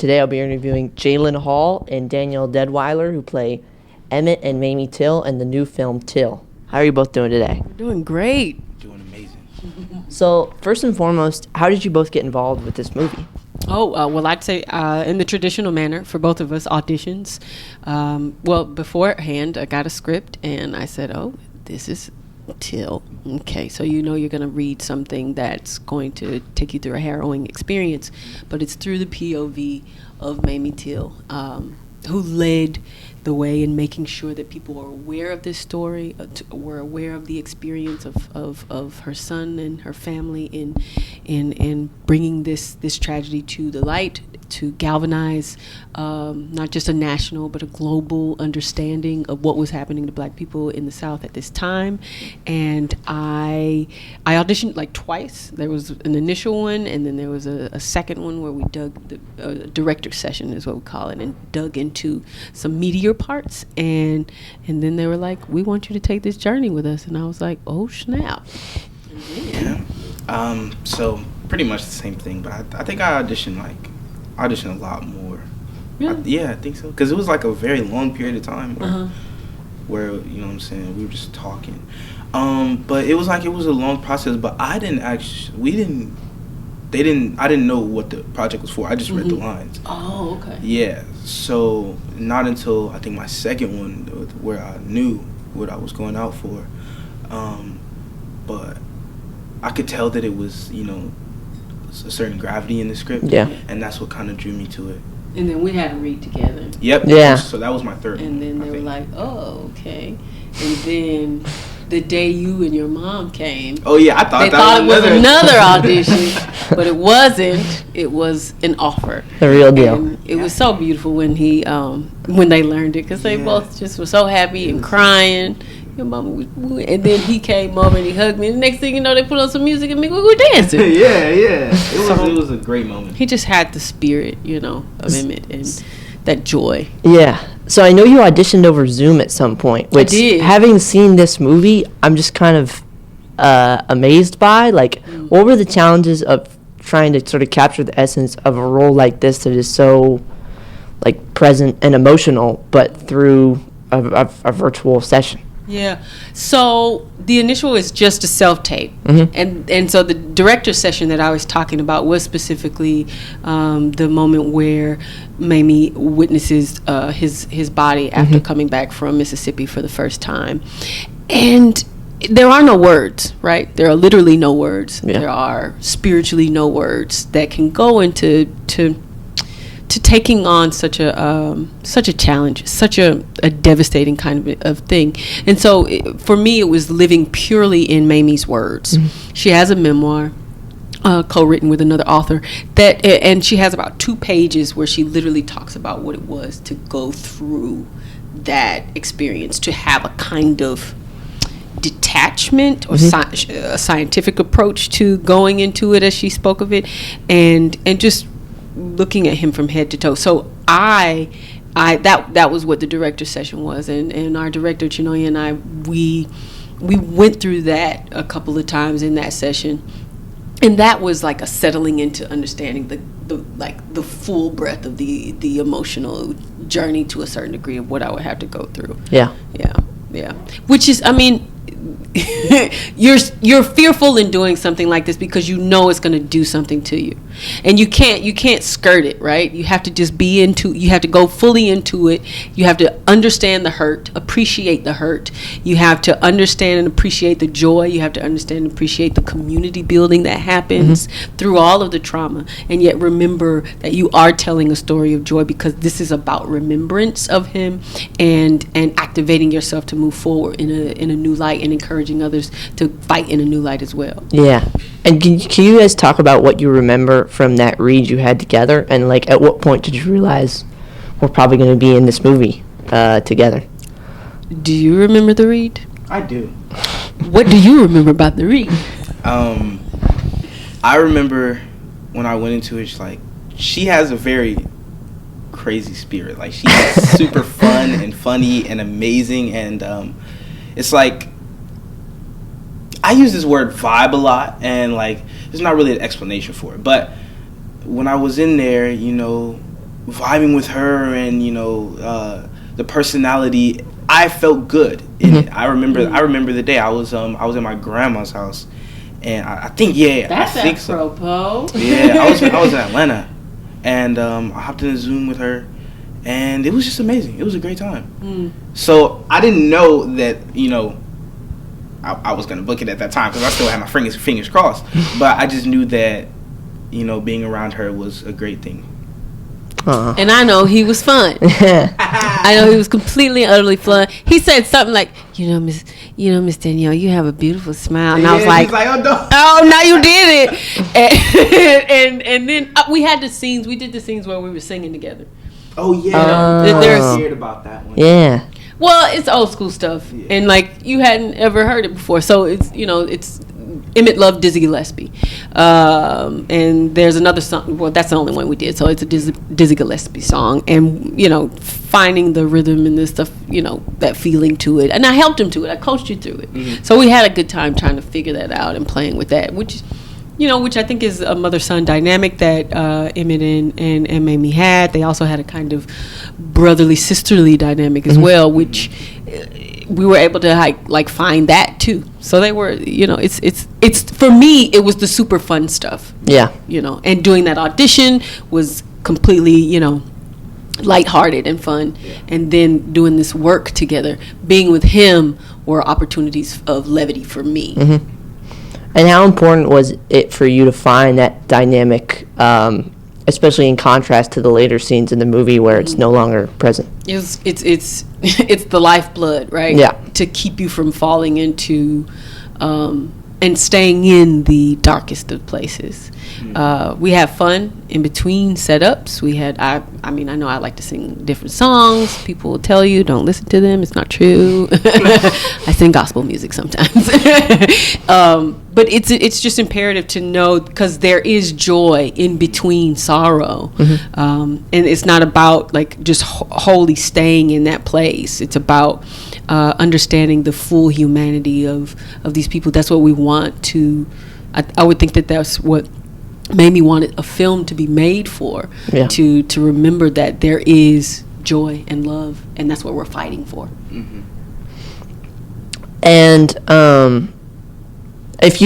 Today I'll be interviewing Jalyn Hall and Danielle Deadwyler, who play Emmett and Mamie Till in the new film Till. How are you both doing today? We're doing great. Doing amazing. So, first and foremost, how did you both get involved with this movie? Well, I'd say in the traditional manner for both of us, auditions. Beforehand, I got a script, and I said, this is Till. Okay, so you're going to read something that's going to take you through a harrowing experience, but it's through the POV of Mamie Till, who led the way in making sure that people are aware of this story, were aware of the experience of her son and her family in bringing this tragedy to the light, to galvanize not just a national but a global understanding of what was happening to Black people in the South at this time. And I auditioned like twice. There was an initial one, and then there was a second one where we dug the director session is what we call it, and dug into some meatier parts, and then they were like, we want you to take this journey with us. And I was like, oh snap. Yeah. So pretty much the same thing, but I think I auditioned a lot more. Really? I think so, because it was like a very long period of time where you know what I'm saying, we were just talking, but it was a long process. But I didn't know what the project was for. I just read the lines. Oh, okay. Yeah, so not until I think my second one where I knew what I was going out for, but I could tell that it was, a certain gravity in the script. Yeah. And that's what kind of drew me to it. And then we had to read together. Yep. Yeah. So that was my third And one, then I they were think. like, oh, okay. And then the day you and your mom came, Oh yeah, I thought they thought it was another audition, but it wasn't. It was an offer. The real deal. And it was so beautiful when when they learned it, because they both just were so happy and crying. Your mama, and then he came over and he hugged me. And the next thing you know, they put on some music and we were dancing. yeah. It was a great moment. He just had the spirit, of Emmett and that joy. Yeah. So I know you auditioned over Zoom at some point, which, I did. having seen this movie, I'm just kind of amazed by. Like, what were the challenges of trying to sort of capture the essence of a role like this that is so, like, present and emotional, but through a virtual session? Yeah. So the initial is just a self-tape. And so the director session that I was talking about was specifically the moment where Mamie witnesses his body after coming back from Mississippi for the first time. And there are no words, right? There are literally no words. Yeah. There are spiritually no words that can go into taking on such a challenge, such a devastating kind of thing. And so for me, it was living purely in Mamie's words. She has a memoir co-written with another author and she has about 2 pages where she literally talks about what it was to go through that experience, to have a kind of detachment or a scientific approach to going into it, as she spoke of it, and just looking at him from head to toe. So that was what the director session was, and our director Chinoya and I, we went through that a couple of times in that session, and that was like a settling into understanding the full breadth of the emotional journey to a certain degree of what I would have to go through. Yeah. Which is, you're fearful in doing something like this because you know it's going to do something to you, and you can't skirt it, right? You have to just you have to go fully into it. You have to understand the hurt, appreciate the hurt. You have to understand and appreciate the joy. You have to understand and appreciate the community building that happens through all of the trauma, and yet remember that you are telling a story of joy, because this is about remembrance of him and activating yourself to move forward in a new light, and encouraging others to fight in a new light as well. Yeah. And can you guys talk about what you remember from that read you had together, and like at what point did you realize we're probably going to be in this movie together? Do you remember the read? I do. What do you remember about the read? I remember when I went into it, she has a very crazy spirit. Like, she's super fun and funny and amazing, and it's like, I use this word vibe a lot, and like there's not really an explanation for it, but when I was in there, vibing with her, and the personality. I felt good in it. I remember the day I was in my grandma's house, and I think That's I think apropos. so. Yeah, I was in Atlanta, and I hopped in a Zoom with her, and it was just amazing. It was a great time. So I didn't know that I was gonna book it at that time because I still had my fingers crossed. But I just knew that being around her was a great thing. And I know he was fun. I know he was completely and utterly fun. He said something like, Miss Danielle, you have a beautiful smile. And I was like, oh no. Oh, now you did it. and then we had the scenes. We did the scenes where we were singing together. Oh yeah. There's weird about that one. Yeah. Well, it's old school stuff, and you hadn't ever heard it before. So it's Emmett loved Dizzy Gillespie, and there's another song. Well, that's the only one we did. So it's a Dizzy Gillespie song, and finding the rhythm and this stuff, that feeling to it. And I helped him to it. I coached you through it. Mm-hmm. So we had a good time trying to figure that out and playing with that, which I think is a mother-son dynamic that Emmett and Mamie had. They also had a kind of brotherly, sisterly dynamic as well, which we were able to find that too. So they were, it's for me, it was the super fun stuff. Yeah. And doing that audition was completely, lighthearted and fun. Yeah. And then doing this work together, being with him were opportunities of levity for me. Mm-hmm. And how important was it for you to find that dynamic, especially in contrast to the later scenes in the movie where it's no longer present? It's the lifeblood, right? Yeah. To keep you from falling into and staying in the darkest of places. We have fun in between setups. We had I know I like to sing different songs. People will tell you don't listen to them. It's not true. I sing gospel music sometimes. But it's just imperative to know, because there is joy in between sorrow. And it's not about just wholly staying in that place. It's about understanding the full humanity of these people. That's what we want to. I would think that's what Mamie wanted a film to be made for. Yeah. To remember that there is joy and love, and that's what we're fighting for. Mm-hmm. And if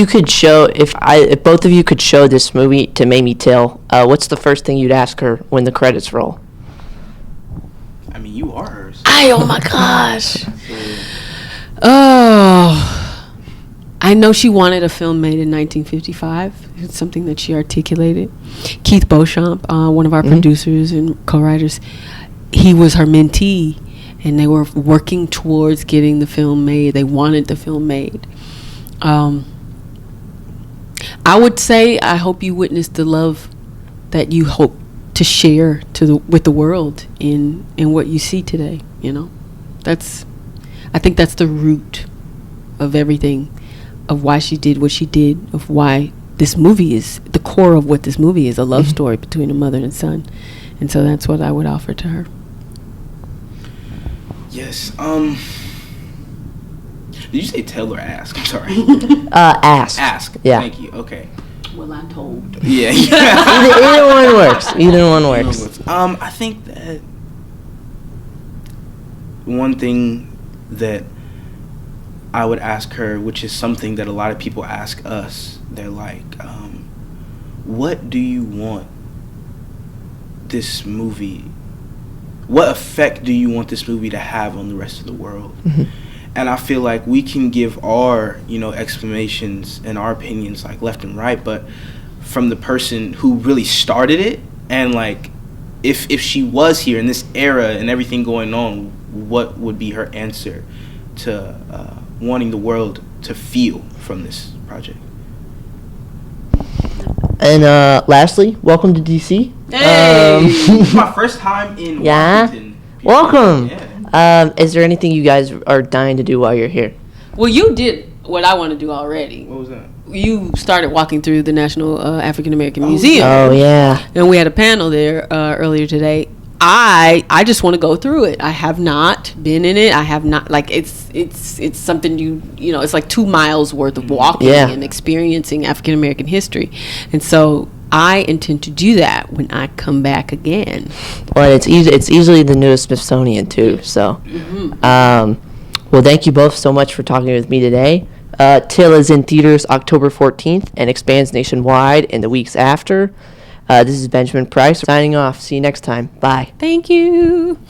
both of you could show this movie to Mamie Till, what's the first thing you'd ask her when the credits roll? I mean, you are hers. Oh my gosh. Oh. I know she wanted a film made in 1955. It's something that she articulated. Keith Beauchamp, one of our producers and co-writers, he was her mentee, and they were working towards getting the film made. They wanted the film made. I would say, I hope you witness the love that you hope to share with the world in what you see today. I think that's the root of everything, of why she did what she did, of why this movie is the core of what this movie is, a love story between a mother and son. And so that's what I would offer to her. Yes. Did you say tell or ask? I'm sorry. Ask. Ask. Yeah. Thank you. Okay. Well, I'm told. Yeah. Either one works. Either one works. I think that one thing that I would ask her, which is something that a lot of people ask us, they're like, what do you want this movie, what effect do you want this movie to have on the rest of the world? Mm-hmm. And I feel like we can give our, explanations and our opinions left and right, but from the person who really started it, and if she was here in this era and everything going on, what would be her answer to wanting the world to feel from this project? And lastly, welcome to DC. Hey! This is my first time in Washington. Welcome. Yeah. Is there anything you guys are dying to do while you're here? Well, you did what I want to do already. What was that? You started walking through the National African American Museum. Oh, yeah. And we had a panel there earlier today. I just want to go through it. I have not been in it. I have not, it's something it's 2 miles worth of walking and experiencing African American history. And so I intend to do that when I come back again. Well, it's easily the newest Smithsonian too. So, well, thank you both so much for talking with me today. Till is in theaters October 14th and expands nationwide in the weeks after. This is Benjamin Price signing off. See you next time. Bye. Thank you.